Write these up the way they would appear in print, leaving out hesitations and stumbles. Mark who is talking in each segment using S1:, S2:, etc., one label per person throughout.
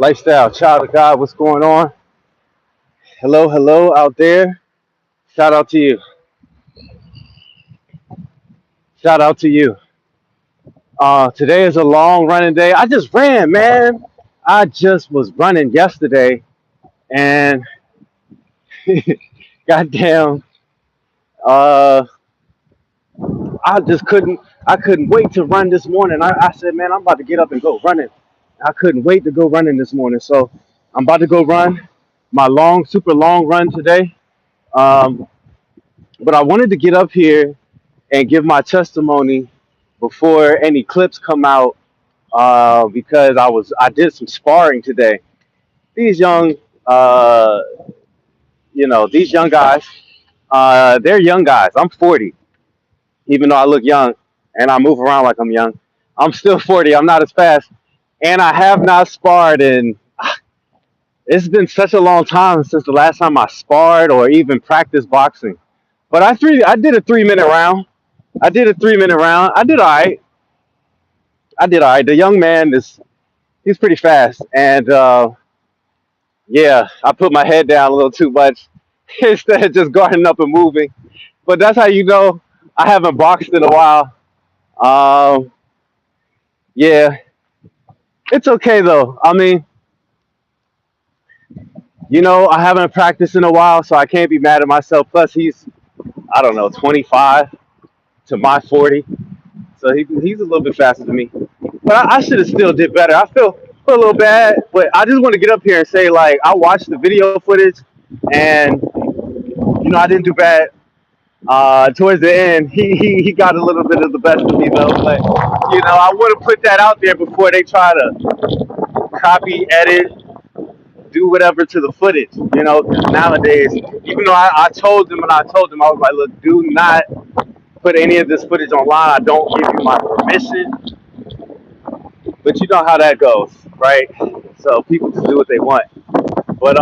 S1: Lifestyle, child of God, what's going on? Hello, hello out there. Shout out to you. Shout out to you. Today is a long running day. I just ran, man. I just was running yesterday and goddamn, uh, I just couldn't wait to run this morning. I said, man, I'm about to get up and go running. I couldn't wait to go running this morning. So I'm about to go run my super long run today. Um, but I wanted to get up here and give my testimony before any clips come out because I did some sparring today. These young uh, these young guys, they're young guys. I'm 40, even though I look young and I move around like I'm young. I'm still 40. I'm not as fast, and I have not sparred in. It's been such a long time since the last time I sparred or even practiced boxing. But I did a 3 minute round. I did a 3 minute round. I did all right. I did all right. The young man is he's pretty fast, and yeah, I put my head down a little too much instead of just guarding up and moving. But that's how you know I haven't boxed in a while. Um, yeah, it's okay though. I mean, I haven't practiced in a while, so I can't be mad at myself. Plus, he's I don't know 25 to my 40, so he's a little bit faster than me. But I should have still did better. I feel a little bad, but I just want to get up here and say like I watched the video footage, and I didn't do bad. Towards the end, he got a little bit of the best of me though. But I would have put that out there before they try to copy, edit, do whatever to the footage. Nowadays, even though I told them I was like, look, do not put any of this footage online. I don't give you my permission. But you know how that goes, right? So people just do what they want. But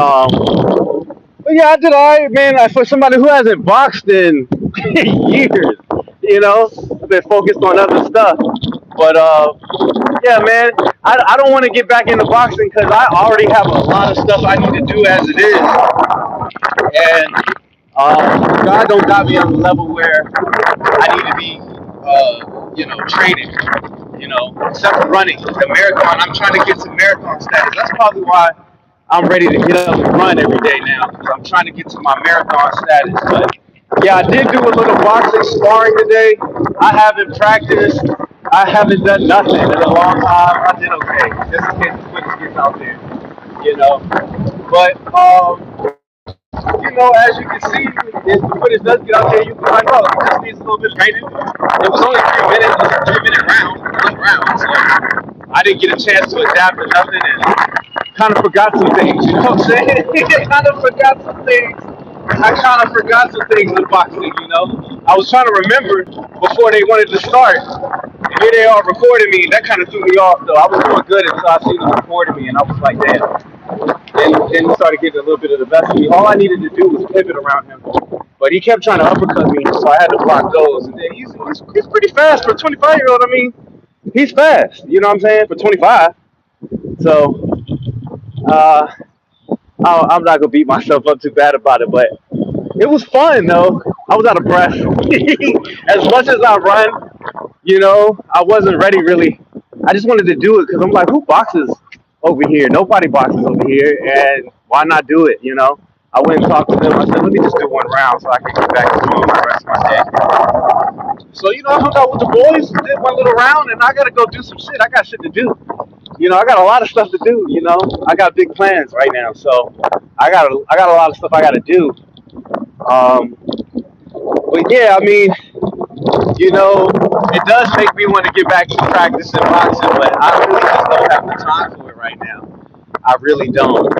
S1: yeah, I did all right, man. For somebody who hasn't boxed in years, I've been focused on other stuff. But yeah, man, I don't want to get back into boxing because I already have a lot of stuff I need to do as it is, and God don't got me on the level where I need to be, training. Except for running the marathon. I'm trying to get to marathon status. That's probably why I'm ready to get up and run every day now. I'm trying to get to my marathon status. But yeah, I did do a little boxing sparring today. I haven't practiced. I haven't done nothing in a long time. I did okay, just in case the footage gets out there, you know. But as you can see, if the footage does get out there, you can find out it just needs a little bit of training. It was only 3 minutes. It was a 3 minute round, so I didn't get a chance to adapt to nothing and kind of forgot some things. You know what I'm saying? kind of forgot some things. I kind of forgot some things in boxing. I was trying to remember before they wanted to start. And here they are recording me. That kind of threw me off, though. I was doing good until I seen them recording me, and I was like, damn. Then he started getting a little bit of the best of me. All I needed to do was pivot around him. But he kept trying to uppercut me, so I had to block those. And then he's pretty fast for a 25-year-old. I mean, he's fast. You know what I'm saying? For 25. So, uh, I'm not going to beat myself up too bad about it. But it was fun, though. I was out of breath. As much as I run, I wasn't ready, really. I just wanted to do it because I'm like, who boxes over here? Nobody boxes over here, and why not do it? I went and talked to them. I said, let me just do one round so I can get back to doing my rest of my day. So I hung out with the boys, did one little round, and I gotta go do some shit. I got shit to do. I got a lot of stuff to do. I got big plans right now, so I got a lot of stuff I gotta do. Um, but yeah, I mean, it does make me want to get back to practicing boxing, but I really just don't have the time for it right now. I really don't.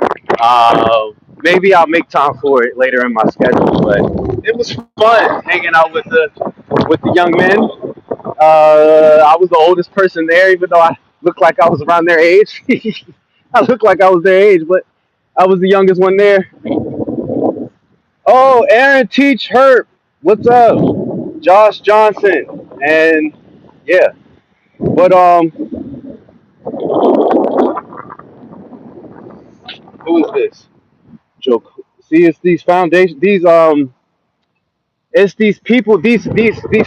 S1: Maybe I'll make time for it later in my schedule, but it was fun hanging out with the young men. I was the oldest person there, even though I looked like I was around their age. I looked like I was their age, but I was the youngest one there. Oh, Aaron Teach Herb, what's up? Josh Johnson, and yeah, but Who is this? Joe. See, it's these foundations. It's these people. These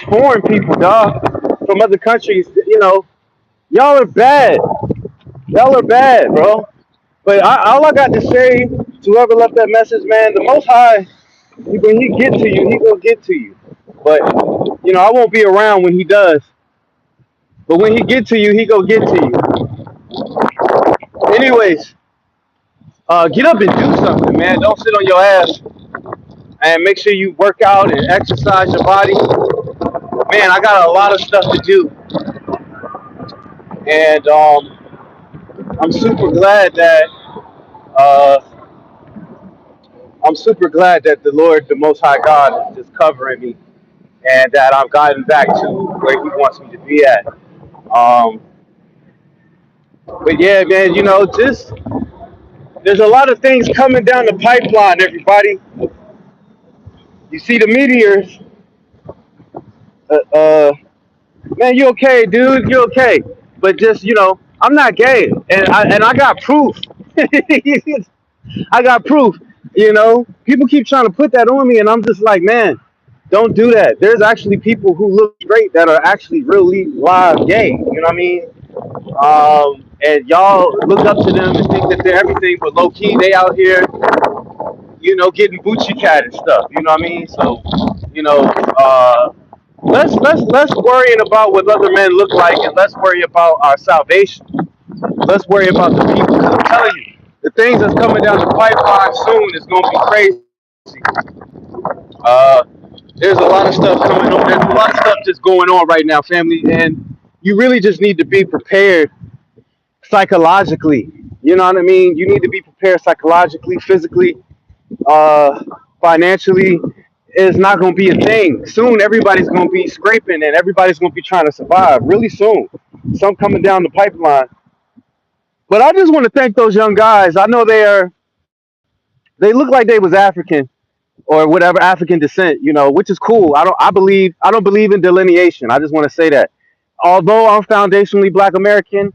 S1: foreign people, dog, from other countries. Y'all are bad. Y'all are bad, bro. But all I got to say to whoever left that message, man, the Most High, when He get to you, He gonna get to you. But I won't be around when He does. But when He get to you, He gonna get to you. Anyways, get up and do something, man. Don't sit on your ass, and make sure you work out and exercise your body. Man, I got a lot of stuff to do, and I'm super glad that uh, the Lord, the Most High God, is just covering me, and that I've gotten back to where He wants me to be at. Um, but yeah, man, just there's a lot of things coming down the pipeline. Everybody, you see the meteors. Uh, uh, Man, you okay, dude? You okay? But just I'm not gay, and I got proof. I got proof. People keep trying to put that on me, and I'm just like, man, don't do that. There's actually people who look straight that are actually really live gay. You know what I mean? And y'all look up to them and think that they're everything, but low key they out here, getting Gucci cat and stuff. You know what I mean? So, you know, uh, let's worrying about what other men look like, and let's worry about our salvation. Let's worry about the people. 'Cause I'm telling you, the things that's coming down the pipeline soon is gonna be crazy. Uh, there's a lot of stuff coming on. There's a lot of stuff just going on right now, family, and you really just need to be prepared psychologically. You know what I mean? You need to be prepared psychologically, physically, uh, financially. It's not going to be a thing. Soon, everybody's going to be scraping and everybody's going to be trying to survive really soon. Some coming down the pipeline. But I just want to thank those young guys. I know they look like they was African or whatever African descent, which is cool. I don't believe in delineation. I just want to say that. Although I'm foundationally Black American,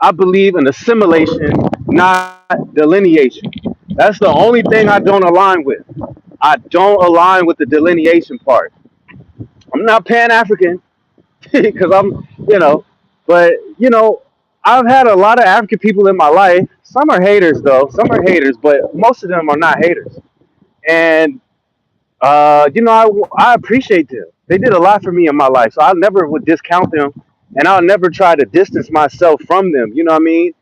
S1: I believe in assimilation, not delineation. That's the only thing I don't align with. I don't align with the delineation part. I'm not Pan African because but I've had a lot of African people in my life. Some are haters though. Some are haters, but most of them are not haters. And I appreciate them. They did a lot for me in my life, so I never would discount them, and I'll never try to distance myself from them. You know what I mean?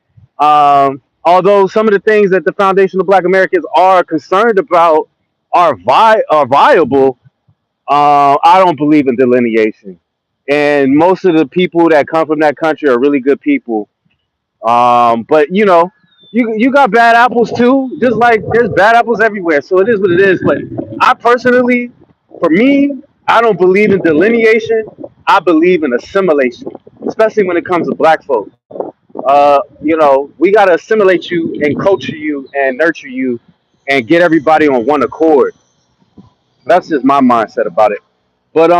S1: Although some of the things that the Foundation of Black Americans are concerned about are viable, I don't believe in delineation. And most of the people that come from that country are really good people. But you got bad apples too. Just like there's bad apples everywhere. So it is what it is. But I personally, for me, I don't believe in delineation. I believe in assimilation, especially when it comes to black folk. We gotta assimilate you and culture you and nurture you and get everybody on one accord. That's just my mindset about it. But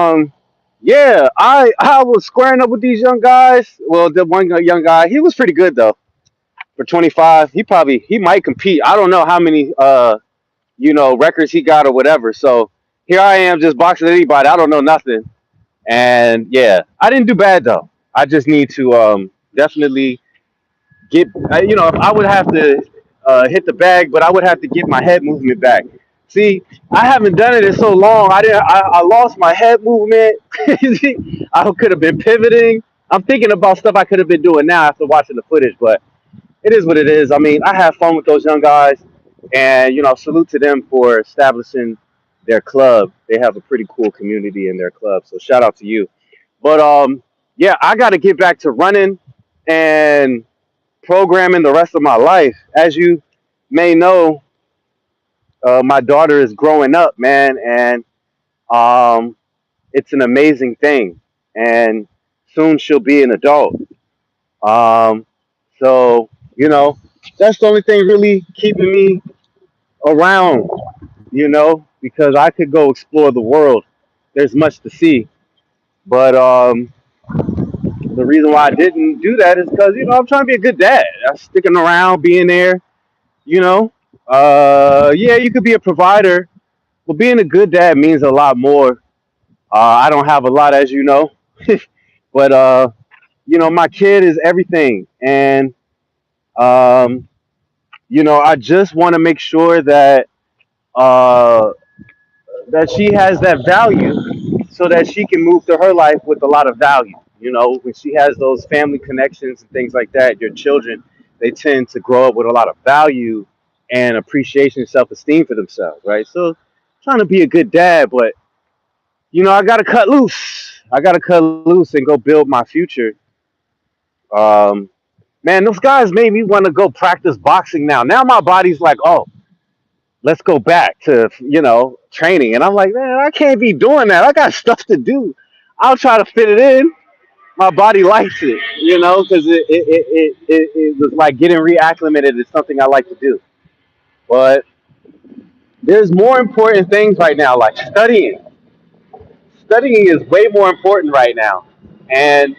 S1: yeah, I was squaring up with these young guys. Well, the one young guy, he was pretty good though. For 25, he might compete. I don't know how many records he got or whatever. So here I am just boxing anybody. I don't know nothing. And yeah, I didn't do bad though. I just need to definitely get I would have to hit the bag, but I would have to get my head movement back. See, I haven't done it in so long. I lost my head movement. I could have been pivoting. I'm thinking about stuff I could have been doing now after watching the footage, but it is what it is. I mean, I have fun with those young guys, and salute to them for establishing their club. They have a pretty cool community in their club, so shout out to you. But yeah, I got to get back to running and programming the rest of my life. As you may know, my daughter is growing up, man, and um, it's an amazing thing. And soon she'll be an adult. Um, so that's the only thing really keeping me around. Because I could go explore the world. There's much to see, but the reason why I didn't do that is because I'm trying to be a good dad. I'm sticking around, being there, you know. Yeah, you could be a provider. Well, being a good dad means a lot more. I don't have a lot, as you know, but my kid is everything, and um, I just want to make sure uh, that she has that value, so that she can move through her life with a lot of value. When she has those family connections and things like that, your children, they tend to grow up with a lot of value and appreciation and self-esteem for themselves, right? So, trying to be a good dad, but I got to cut loose. I got to cut loose and go build my future. Um, Man, those guys made me want to go practice boxing now. Now my body's like, oh, let's go back to training, and I'm like, man, I can't be doing that. I got stuff to do. I'll try to fit it in. My body likes it, because it was like getting reacclimated. It's something I like to do, but there's more important things right now, like studying is way more important right now. And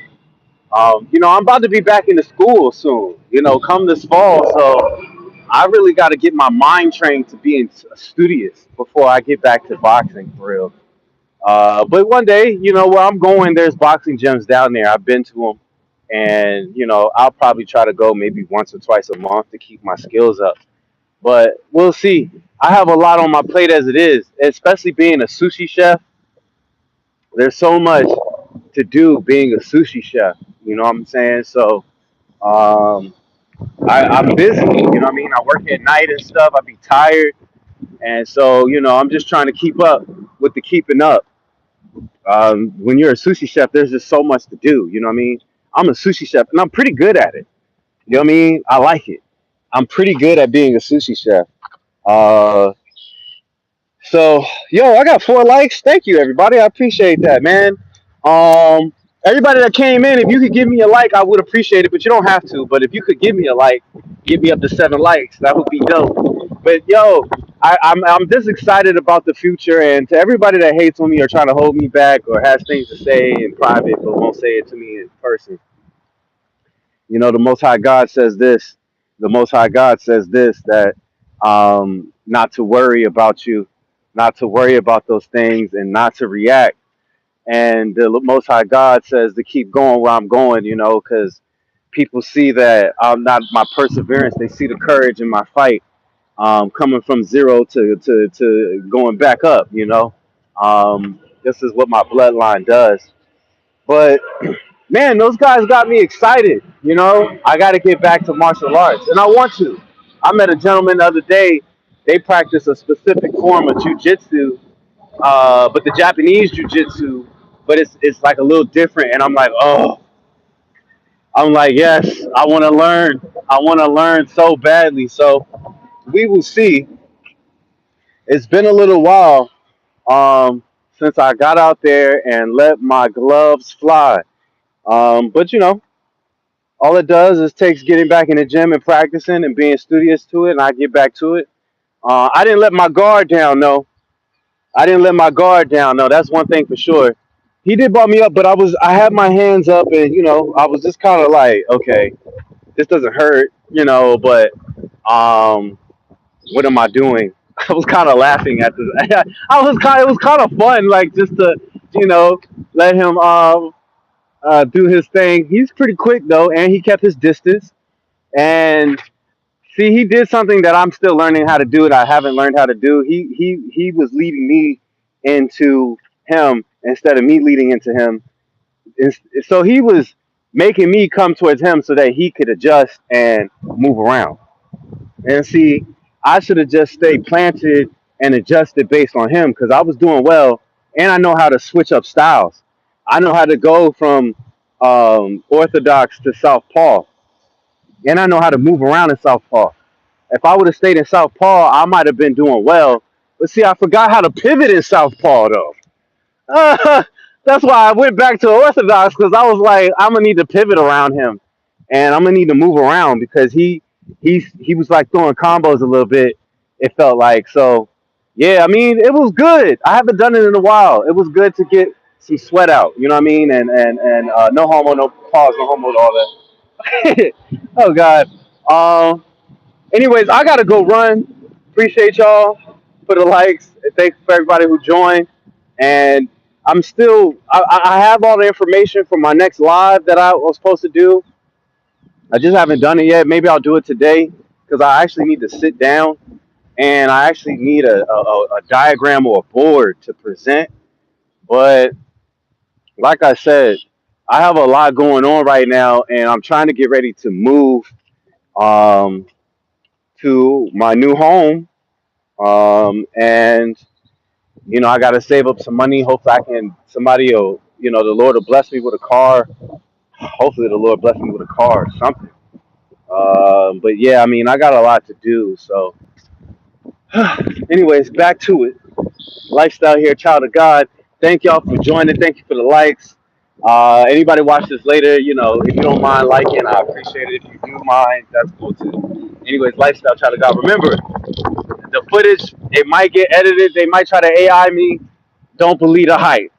S1: I'm about to be back into school soon, come this fall. So I really got to get my mind trained to being studious before I get back to boxing for real. But one day, where I'm going, there's boxing gyms down there. I've been to them. And, I'll probably try to go maybe once or twice a month to keep my skills up. But we'll see. I have a lot on my plate as it is, especially being a sushi chef. There's so much to do being a sushi chef. You know what I'm saying? So um, I'm busy. You know what I mean? I work at night and stuff. I be tired. And so, I'm just trying to keep up with the keeping up. When you're a sushi chef, there's just so much to do. You know what I mean? I'm a sushi chef and I'm pretty good at it. You know what I mean? I like it. I'm pretty good at being a sushi chef. Uh, So, yo, I got 4 likes. Thank you, everybody. I appreciate that, man. Um, Everybody that came in, if you could give me a like, I would appreciate it. But you don't have to. But if you could give me a like, give me up to 7 likes. That would be dope. But yo, I'm just excited about the future. And to everybody that hates on me or trying to hold me back or has things to say in private but won't say it to me in person, the Most High God says this. The Most High God says this, that not to worry about you, not to worry about those things, and not to react. And the Most High God says to keep going where I'm going, because people see that I'm not my perseverance. They see the courage in my fight, coming from zero to going back up. This is what my bloodline does. But man, those guys got me excited. I got to get back to martial arts, and I want to. I met a gentleman the other day. They practice a specific form of jujitsu, but the Japanese jujitsu, but it's like a little different. And I'm like, oh, I'm like, yes, I want to learn. I want to learn so badly. So we will see. It's been a little while since I got out there and let my gloves fly. But all it does is takes getting back in the gym and practicing and being studious to it, and I get back to it. I didn't let my guard down, no. I didn't let my guard down, no. That's one thing for sure. He did bump me up, but I had my hands up, and I was just kind of like, okay, this doesn't hurt, but um, what am I doing? I was kind of laughing at this. It was kind of fun, like just to, you know, let him do his thing. He's pretty quick though, and he kept his distance. And see, he did something that I'm still learning how to do, and I haven't learned how to do. He was leading me into him instead of me leading into him. So he was making me come towards him so that he could adjust and move around. And see, I should have just stayed planted and adjusted based on him because I was doing well, and I know how to switch up styles. I know how to go from orthodox to southpaw, and I know how to move around in southpaw. If I would have stayed in southpaw, I might have been doing well. But see, I forgot how to pivot in southpaw though. That's why I went back to orthodox because I was like, I'm gonna need to pivot around him, and I'm gonna need to move around because he was like throwing combos a little bit. It felt like so. Yeah, I mean, it was good. I haven't done it in a while. It was good to get some sweat out. You know what I mean? And no homo, no pause, no homo, all that. Oh God. Anyways, I gotta go run. appreciate y'all for the likes. And thanks for everybody who joined. And I have all the information for my next live that I was supposed to do. I just haven't done it yet. Maybe I'll do it today because I actually need to sit down and I actually need a diagram or a board to present. But like I said, I have a lot going on right now, and I'm trying to get ready to move um, to my new home. And I got to save up some money. Hopefully, somebody will, the Lord will bless me with a car. Hopefully, the Lord bless me with a car or something. But yeah, I mean, I got a lot to do. So, anyways, back to it. Lifestyle here, child of God. Thank y'all for joining. Thank you for the likes. Anybody watch this later, if you don't mind liking, I appreciate it. If you do mind, that's cool too. Anyways, lifestyle, child of God. Remember, the footage, it might get edited. They might try to AI me. Don't believe the hype.